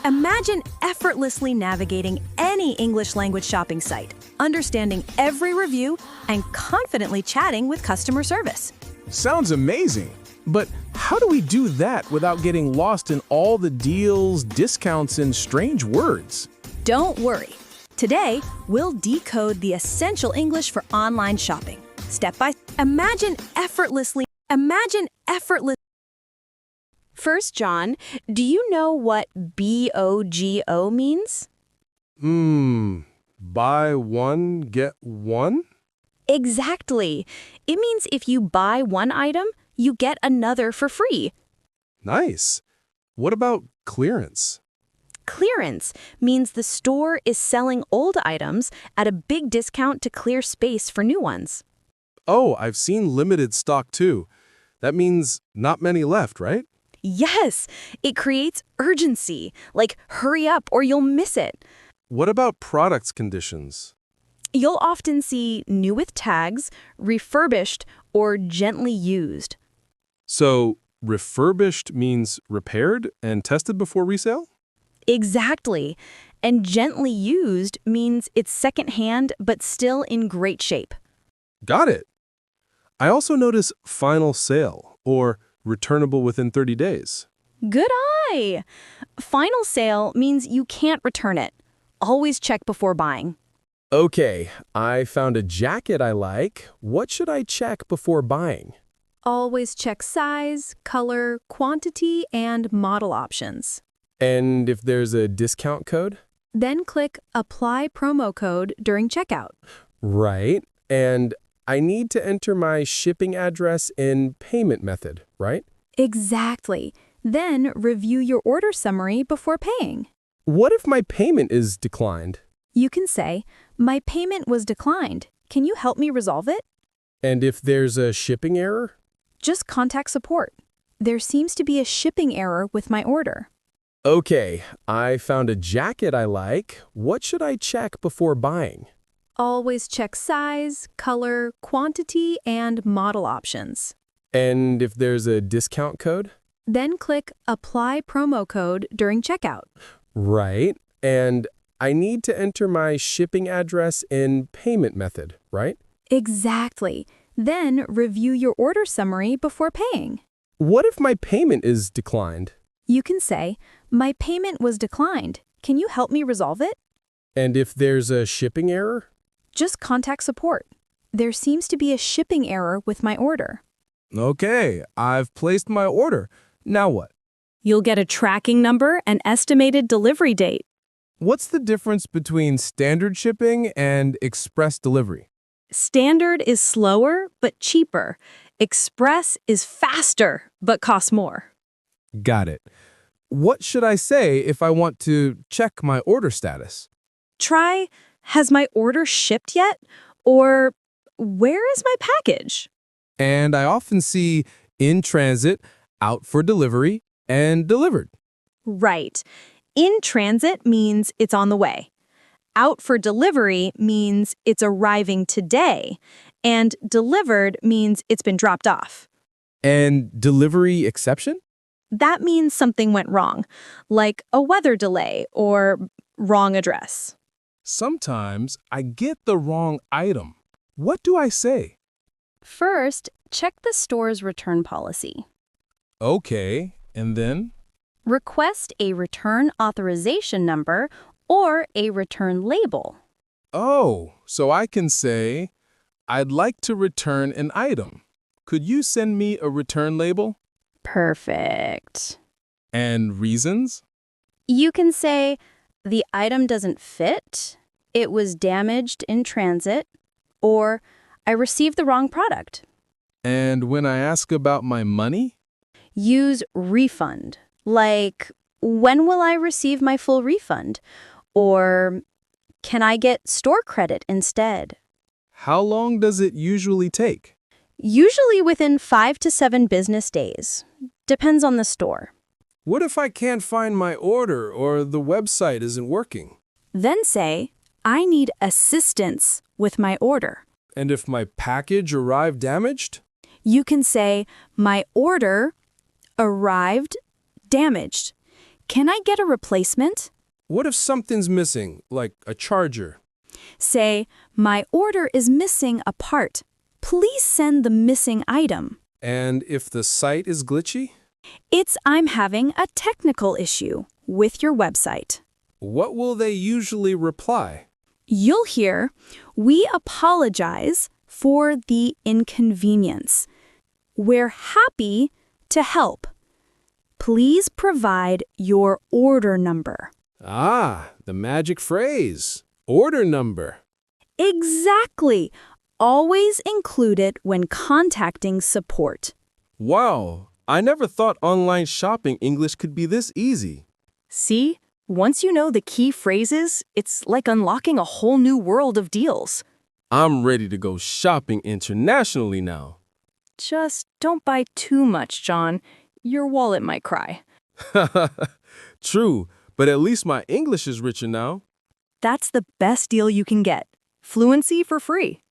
Imagine effortlessly navigating any English language shopping site, understanding every review, and confidently chatting with customer service. Sounds amazing. But how do we do that without getting lost in all the deals, discounts, and strange words? Don't worry. Today, we'll decode the essential English for online shopping. Step by step. Imagine effortlessly. First, John, do you know what BOGO means? Buy one, get one? Exactly. It means if you buy one item, you get another for free. Nice. What about clearance? Clearance means the store is selling old items at a big discount to clear space for new ones. Oh, I've seen limited stock too. That means not many left, right? Yes, it creates urgency, like hurry up or you'll miss it. What about products conditions? You'll often see new with tags, refurbished, or gently used. So, refurbished means repaired and tested before resale? Exactly. And gently used means it's secondhand but still in great shape. Got it. I also notice final sale or returnable within 30 days. Good eye! Final sale means you can't return it. Always check before buying. Okay, I found a jacket I like. What should I check before buying? Always check size, color, quantity, and model options. And if there's a discount code? Then click Apply Promo Code during checkout. Right. And I need to enter my shipping address and payment method, right? Exactly. Then review your order summary before paying. What if my payment is declined? You can say, "My payment was declined. Can you help me resolve it?" And if there's a shipping error? Just contact support. There seems to be a shipping error with my order. Okay, I found a jacket I like. What should I check before buying? Always check size, color, quantity, and model options. And if there's a discount code? Then click Apply Promo Code during checkout. Right. And I need to enter my shipping address and payment method, right? Exactly. Then review your order summary before paying. What if my payment is declined? You can say, "My payment was declined. Can you help me resolve it?" And if there's a shipping error? Just contact support. There seems to be a shipping error with my order. Okay, I've placed my order. Now what? You'll get a tracking number and estimated delivery date. What's the difference between standard shipping and express delivery? Standard is slower but cheaper. Express is faster but costs more. Got it. What should I say if I want to check my order status? Try, "Has my order shipped yet?" or "Where is my package?" And I often see in transit, out for delivery, and delivered. Right. In transit means it's on the way. Out for delivery means it's arriving today. And delivered means it's been dropped off. And delivery exception? That means something went wrong, like a weather delay or wrong address. Sometimes I get the wrong item. What do I say? First, check the store's return policy. Okay, and then? Request a return authorization number or a return label. Oh, so I can say, "I'd like to return an item. Could you send me a return label?" Perfect. And reasons? You can say, "The item doesn't fit," "It was damaged in transit," or "I received the wrong product." And when I ask about my money? Use refund, like, "When will I receive my full refund?" Or, "Can I get store credit instead?" How long does it usually take? Usually within 5 to 7 business days. Depends on the store. What if I can't find my order or the website isn't working? Then say, "I need assistance with my order." And if my package arrived damaged? You can say, "My order arrived damaged. Can I get a replacement? What if something's missing, like a charger? Say, my order is missing a part. Please send the missing item. And if the site is glitchy? It's I'm having a technical issue with your website. What will they usually reply? You'll hear, we apologize for the inconvenience. We're happy to help. Please provide your order number. Ah, the magic phrase. Order number. Exactly. Always include it when contacting support. Wow, I never thought online shopping English could be this easy. See? Once you know the key phrases, it's like unlocking a whole new world of deals. I'm ready to go shopping internationally now. Just don't buy too much, John. Your wallet might cry. True, but at least my English is richer now. That's the best deal you can get. Fluency for free.